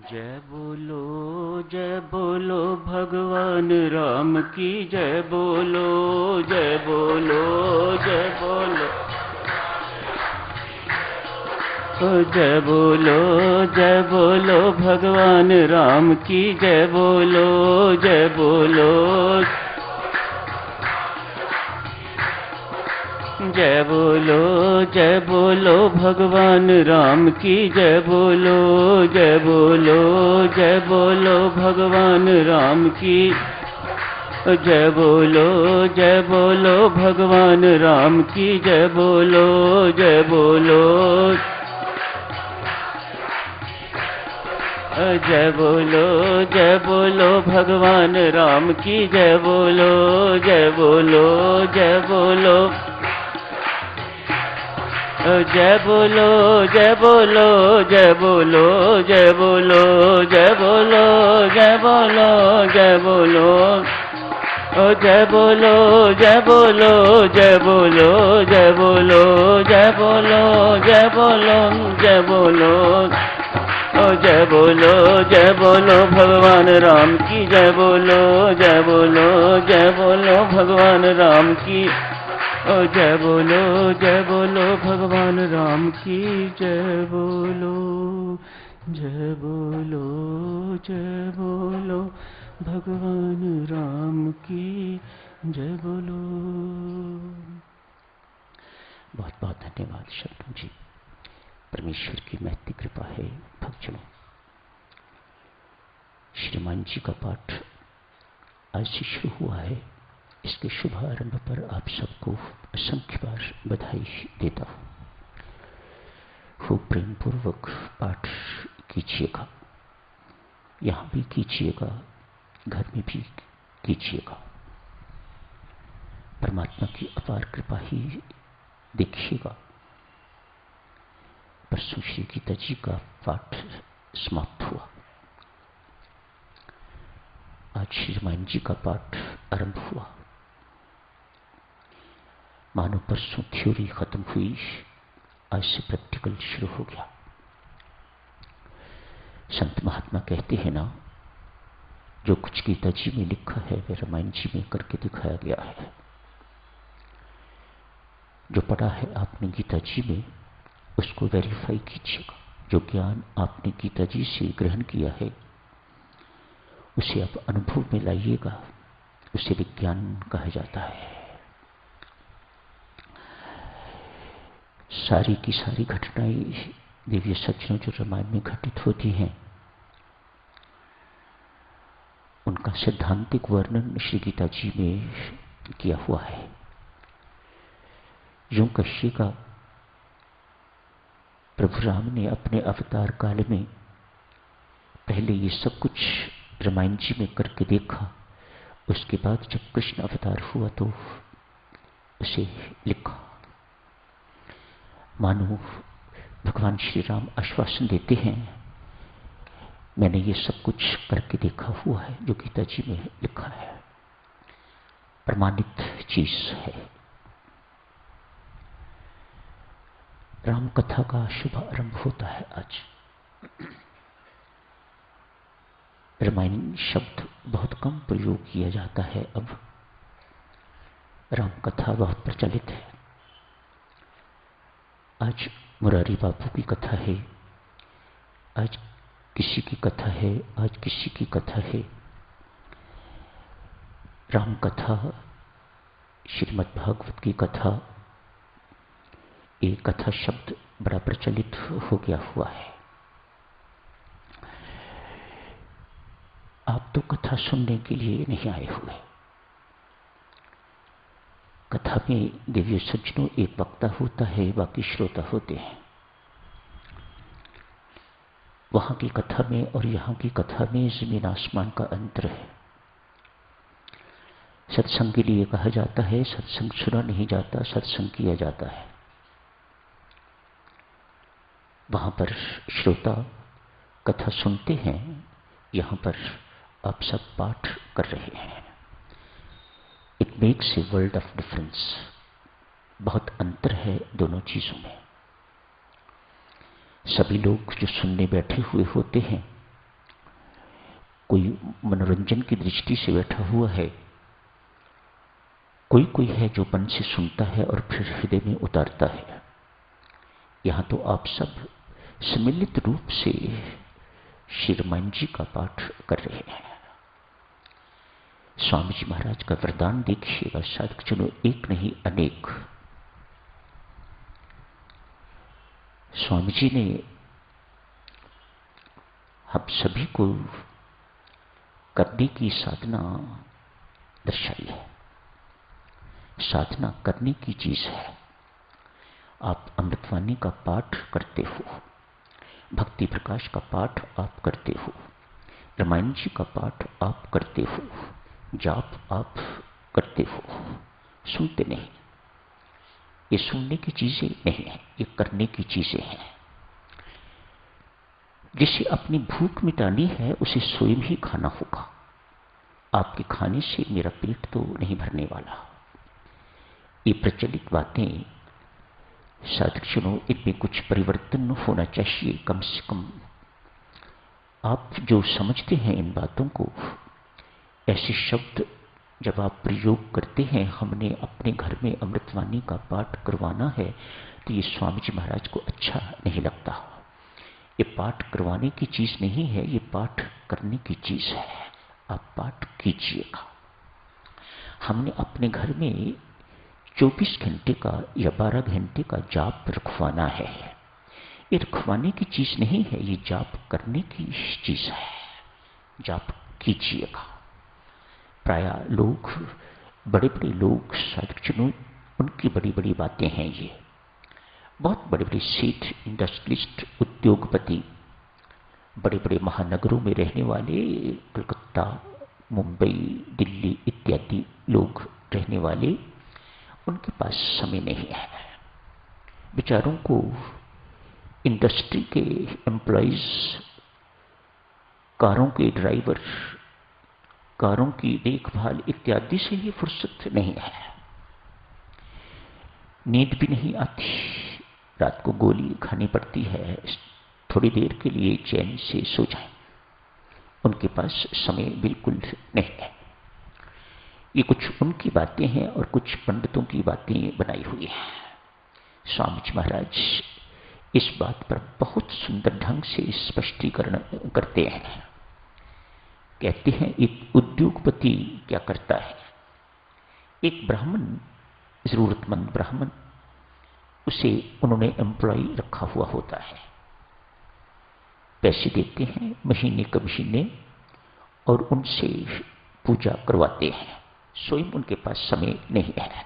जय बोलो भगवान राम की जय बोलो, जय बोलो, जय बोलो, जय बोलो, जय बोलो भगवान राम की जय बोलो, जय बोलो, जय बोलो, जय बोलो भगवान राम की जय बोलो, जय बोलो, जय बोलो भगवान राम की जय बोलो, जय बोलो भगवान राम की जय बोलो, जय बोलो, जय बोलो, जय बोलो भगवान राम की जय बोलो, जय बोलो, जय बोलो, जय बोलो, जय बोलो, जय बोलो, जय बोलो, जय बोलो, जय बोलो, जय बोलो, जय बोलो, जय बोलो, जय बोलो, जय बोलो, जय बोलो, जय बोलो, जय बोलो, जय बोलो, जय बोलो भगवान राम की जय बोलो, जय बोलो, जय बोलो भगवान राम की जय बोलो, जय बोलो भगवान राम की जय बोलो, जय बोलो, जय बोलो भगवान राम की जय बोलो। बहुत बहुत धन्यवाद शत्रु जी। परमेश्वर की महती कृपा है भक्तजनों। श्रीमान जी का पाठ आज से शुरू हुआ है। इसके शुभारंभ पर आप सबको असंख्य बार बधाई देता हूँ। खूब प्रेम पूर्वक पाठ कीजिएगा, यहाँ भी कीजिएगा, घर में भी कीजिएगा। परमात्मा की अपार कृपा ही देखिएगा। परसों श्री गीता जी का पाठ समाप्त हुआ, आज श्री रामायण जी का पाठ आरंभ हुआ। मानो परसों थ्योरी खत्म हुई, आज से प्रैक्टिकल शुरू हो गया। संत महात्मा कहते हैं ना, जो कुछ गीता जी में लिखा है वह रामायण जी में करके दिखाया गया है। जो पढ़ा है आपने गीता जी में, उसको वेरीफाई कीजिएगा। जो ज्ञान आपने गीता जी से ग्रहण किया है उसे आप अनुभव में लाइएगा, उसे विज्ञान कहा जाता है। सारी की सारी घटनाएं दिव्य सज्जनों जो रामायण में घटित होती हैं, उनका सैद्धांतिक वर्णन श्री गीता जी में किया हुआ है। यूं कहिएगा, प्रभु राम ने अपने अवतार काल में पहले ये सब कुछ रामायण जी में करके देखा, उसके बाद जब कृष्ण अवतार हुआ तो उसे लिखा। मानो भगवान श्री राम आश्वासन देते हैं, मैंने ये सब कुछ करके देखा हुआ है। जो गीता जी में लिखा है प्रमाणित चीज है। राम कथा का शुभ आरंभ होता है आज। रामायण शब्द बहुत कम प्रयोग किया जाता है अब। राम कथा बहुत प्रचलित है। आज मुरारी बापू की कथा है, आज किसी की कथा है, आज किसी की कथा है। राम कथा, श्रीमद् भागवत की कथा, ये कथा शब्द बड़ा प्रचलित हो गया हुआ है। आप तो कथा सुनने के लिए नहीं आए हुए। कथा में दिव्य सज्जनों एक वक्ता होता है, बाकी श्रोता होते हैं। वहां की कथा में और यहां की कथा में जमीन आसमान का अंतर है। सत्संग के लिए कहा जाता है, सत्संग सुना नहीं जाता, सत्संग किया जाता है। वहां पर श्रोता कथा सुनते हैं, यहां पर आप सब पाठ कर रहे हैं। It makes a world of difference. बहुत अंतर है दोनों चीजों में। सभी लोग जो सुनने बैठे हुए होते हैं कोई मनोरंजन की दृष्टि से बैठा हुआ है, कोई कोई है जो मन से सुनता है और फिर हृदय में उतारता है। यहां तो आप सब सम्मिलित रूप से श्री रामायण जी का पाठ कर रहे हैं। स्वामी जी महाराज का वरदान देखिएगा साधक जनों, एक नहीं अनेक। स्वामी जी ने हम सभी को करने की साधना दर्शाई है। साधना करने की चीज है। आप अमृतवाणी का पाठ करते हो, भक्ति प्रकाश का पाठ आप करते हो, रामायण जी का पाठ आप करते हो, जाप आप करते हो, सुनते नहीं। ये सुनने की चीजें नहीं है, ये करने की चीजें हैं। जिसे अपनी भूख मिटानी है उसे स्वयं ही खाना होगा। आपके खाने से मेरा पेट तो नहीं भरने वाला। ये प्रचलित बातें साधक जनों, इनमें कुछ परिवर्तन होना चाहिए। कम से कम आप जो समझते हैं इन बातों को, ऐसे शब्द जब आप प्रयोग करते हैं, हमने अपने घर में अमृतवाणी का पाठ करवाना है, तो ये स्वामी जी महाराज को अच्छा नहीं लगता। ये पाठ करवाने की चीज नहीं है, ये पाठ करने की चीज है। आप पाठ कीजिएगा। हमने अपने घर में 24 घंटे का या 12 घंटे का जाप रखवाना है। ये रखवाने की चीज नहीं है, ये जाप करने की चीज है। जाप कीजिएगा। प्राय लोग, बड़े बड़े लोग, साधक जनों, उनकी बड़ी बड़ी बातें हैं। ये बहुत बड़े बड़े सेठ, इंडस्ट्रियलिस्ट, उद्योगपति, बड़े बड़े महानगरों में रहने वाले, कलकत्ता, मुंबई, दिल्ली इत्यादि लोग रहने वाले, उनके पास समय नहीं है। बेचारों को इंडस्ट्री के एम्प्लॉइज, कारों के ड्राइवर, कारों की देखभाल इत्यादि से ही फुर्सत नहीं है। नींद भी नहीं आती, रात को गोली खानी पड़ती है, थोड़ी देर के लिए चैन से सो जाएं। उनके पास समय बिल्कुल नहीं है। ये कुछ उनकी बातें हैं और कुछ पंडितों की बातें बनाई हुई हैं। स्वामी जी महाराज इस बात पर बहुत सुंदर ढंग से स्पष्टीकरण करते हैं। कहते हैं एक उद्योगपति क्या करता है, एक ब्राह्मण, जरूरतमंद ब्राह्मण, उसे उन्होंने एम्प्लॉय रखा हुआ होता है। पैसे देते हैं महीने क महीने और उनसे पूजा करवाते हैं। स्वयं उनके पास समय नहीं है।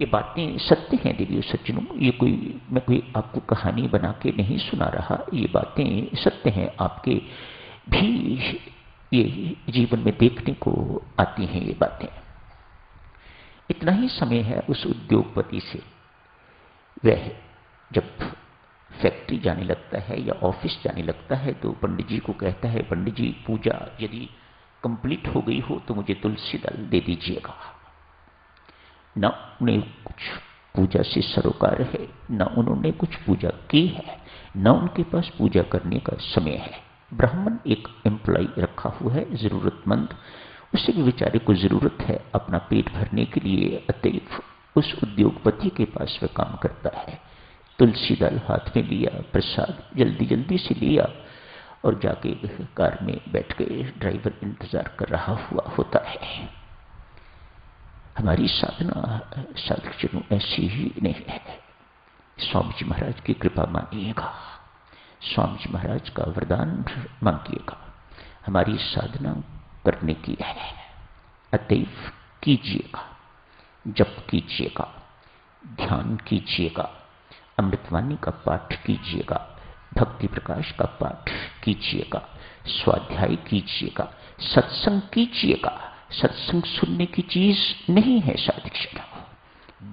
ये बातें सत्य हैं देवियों सज्जनों। ये मैं कोई आपको कहानी बना के नहीं सुना रहा। ये बातें सत्य हैं, आपके भी ये जीवन में देखने को आती हैं ये बातें। इतना ही समय है उस उद्योगपति से। वह जब फैक्ट्री जाने लगता है या ऑफिस जाने लगता है तो पंडित जी को कहता है, पंडित जी पूजा यदि कंप्लीट हो गई हो तो मुझे तुलसी दल दे दीजिएगा। न उन्हें कुछ पूजा से सरोकार है, न उन्होंने कुछ पूजा की है, न उनके पास पूजा करने का समय है। ब्राह्मण एक एम्प्लॉय रखा हुआ है, जरूरतमंद, उसे भी बेचारे को जरूरत है अपना पेट भरने के लिए। अतएव उस उद्योगपति के पास वह काम करता है। तुलसी दल हाथ में लिया, प्रसाद जल्दी जल्दी से लिया और जाके कार में बैठ गए। ड्राइवर इंतजार कर रहा हुआ होता है। हमारी साधना साधक जनों ऐसी ही नहीं है। स्वामी जी महाराज की कृपा मांगिएगा, स्वामी जी महाराज का वरदान मांगिएगा। हमारी साधना करने की है, अतएव कीजिएगा, जप कीजिएगा, ध्यान कीजिएगा, अमृतवाणी का पाठ कीजिएगा, भक्ति प्रकाश का पाठ कीजिएगा, स्वाध्याय कीजिएगा, सत्संग कीजिएगा। सत्संग सुनने की चीज नहीं है साधक जनों,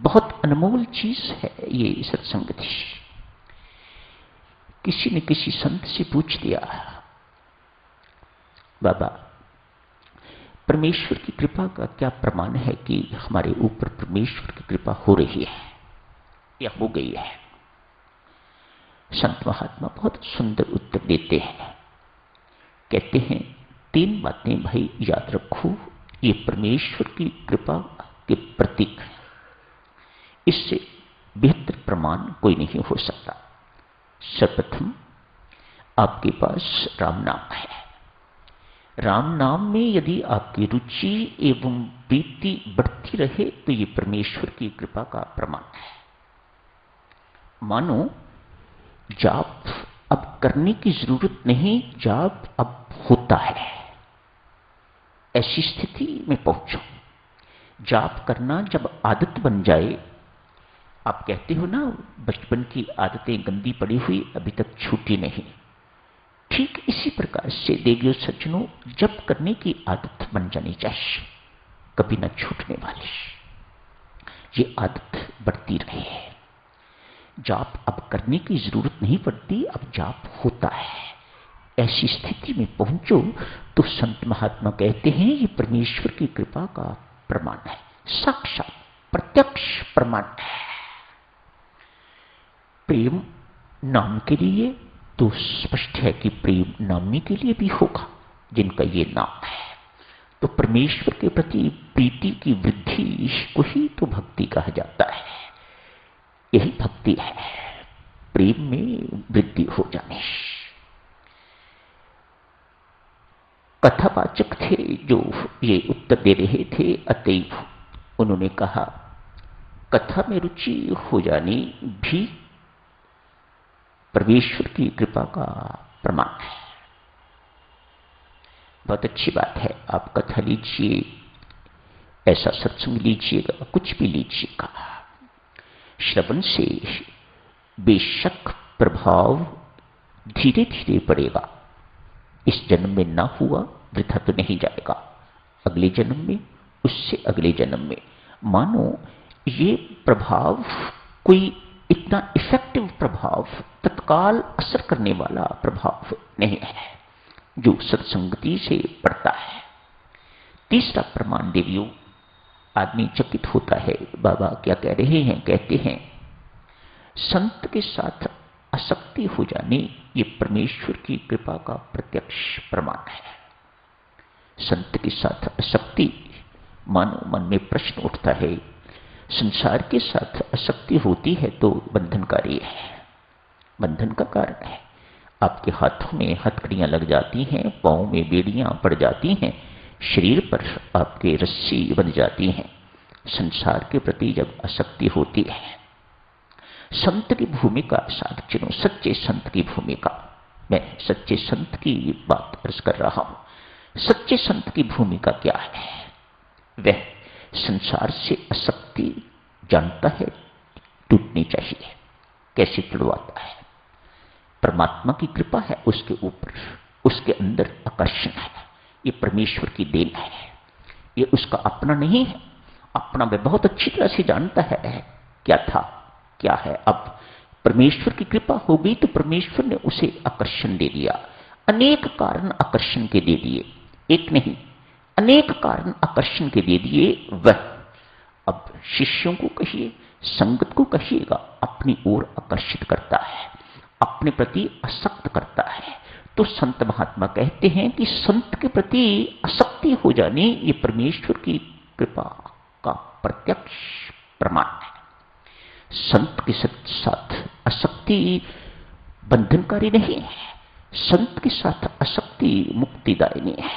बहुत अनमोल चीज है ये सत्संगति। किसी ने किसी संत से पूछ दिया, बाबा परमेश्वर की कृपा का क्या प्रमाण है कि हमारे ऊपर परमेश्वर की कृपा हो रही है या हो गई है? संत महात्मा बहुत सुंदर उत्तर देते हैं। कहते हैं तीन बातें भाई याद रखो, ये परमेश्वर की कृपा के प्रतीक हैं। इससे बेहतर प्रमाण कोई नहीं हो सकता। सर्वप्रथम आपके पास राम नाम है। राम नाम में यदि आपकी रुचि एवं प्रीति बढ़ती रहे तो ये परमेश्वर की कृपा का प्रमाण है। मानो जाप अब करने की जरूरत नहीं, जाप अब होता है, ऐसी स्थिति में पहुंचो। जाप करना जब आदत बन जाए, आप कहते हो ना बचपन की आदतें गंदी पड़ी हुई अभी तक छूटी नहीं, ठीक इसी प्रकार से देवियों सज्जनों, जब करने की आदत बन जानी चाहिए, कभी न छूटने वाली, ये आदत बढ़ती रही है। जाप अब करने की जरूरत नहीं पड़ती, अब जाप होता है। ऐसी स्थिति में पहुंचो तो संत महात्मा कहते हैं ये परमेश्वर की कृपा का प्रमाण है, साक्षात प्रत्यक्ष प्रमाण है। प्रेम नाम के लिए तो स्पष्ट है कि प्रेम नामने के लिए भी होगा जिनका ये नाम है। तो परमेश्वर के प्रति प्रीति की वृद्धि को ही तो भक्ति कहा जाता है। यही भक्ति है, प्रेम में वृद्धि हो जाने। कथावाचक थे जो ये उत्तर दे रहे थे, अतएव उन्होंने कहा कथा में रुचि हो जानी भी परमेश्वर की कृपा का प्रमाण है। बहुत अच्छी बात है, आप कथा लीजिए, ऐसा सत्संग लीजिएगा, कुछ भी लीजिएगा, श्रवण से बेशक प्रभाव धीरे धीरे पड़ेगा। इस जन्म में ना हुआ वृथा तो नहीं जाएगा, अगले जन्म में, उससे अगले जन्म में। मानो ये प्रभाव कोई इतना इफेक्टिव प्रभाव, तत्काल असर करने वाला प्रभाव नहीं है जो सत्संगति से पड़ता है। तीसरा प्रमाण देवियों, आदमी चकित होता है, बाबा क्या कह रहे हैं? कहते हैं संत के साथ आसक्ति हो जाने ये परमेश्वर की कृपा का प्रत्यक्ष प्रमाण है। संत के साथ आसक्ति, मानो मन में प्रश्न उठता है, संसार के साथ आसक्ति होती है तो बंधनकारी है, बंधन का कारण है। आपके हाथों में हथकड़ियां लग जाती हैं, पांव में बेड़ियां पड़ जाती हैं, शरीर पर आपके रस्सी बन जाती हैं। संसार के प्रति जब आसक्ति होती है, संत की भूमिका साधुजनों, सच्चे संत की भूमिका, मैं सच्चे संत की बात अर्ज कर रहा हूं। सच्चे संत की भूमिका क्या है? वह संसार से आसक्ति जानता है, टूटनी चाहिए, कैसे तुड़वाता है? परमात्मा की कृपा है उसके ऊपर, उसके अंदर आकर्षण है, ये परमेश्वर की देन है, ये उसका अपना नहीं है। अपना वह बहुत अच्छी तरह से जानता है क्या था क्या है। अब परमेश्वर की कृपा हो गई तो परमेश्वर ने उसे आकर्षण दे दिया। अनेक कारण आकर्षण के दे दिए, एक नहीं अनेक कारण आकर्षण के दे दिए। वह अब शिष्यों को कहिए, संगत को कहिएगा, अपनी ओर आकर्षित करता है, अपने प्रति आसक्त करता है। तो संत महात्मा कहते हैं कि संत के प्रति आसक्ति हो जाने ये परमेश्वर की कृपा का प्रत्यक्ष प्रमाण है। संत के साथ आसक्ति बंधनकारी नहीं है, संत के साथ आसक्ति मुक्तिदायिनी है।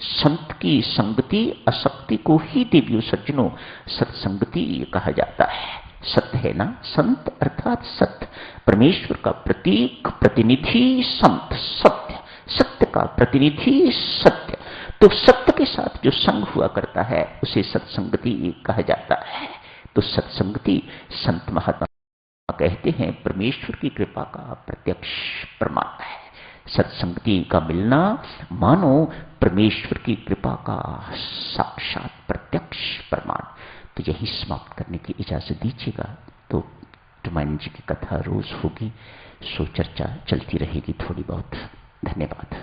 संत की संगति आसक्ति को ही देवियों सज्जनों सत्संगति कहा जाता है। सत्य है ना, संत अर्थात सत्य, परमेश्वर का प्रतीक प्रतिनिधि संत, सत्य, सत्य का प्रतिनिधि सत्य। तो सत्य के साथ जो संग हुआ करता है उसे सत्संगति कहा जाता है। तो सत्संगति संत महात्मा कहते हैं परमेश्वर की कृपा का प्रत्यक्ष प्रमाण है। सत्संगति का मिलना मानो परमेश्वर की कृपा का साक्षात प्रत्यक्ष प्रमाण। तो यही समाप्त करने की इजाजत दीजिएगा। तो रामायण जी की कथा रोज होगी, सो चर्चा चलती रहेगी थोड़ी बहुत। धन्यवाद।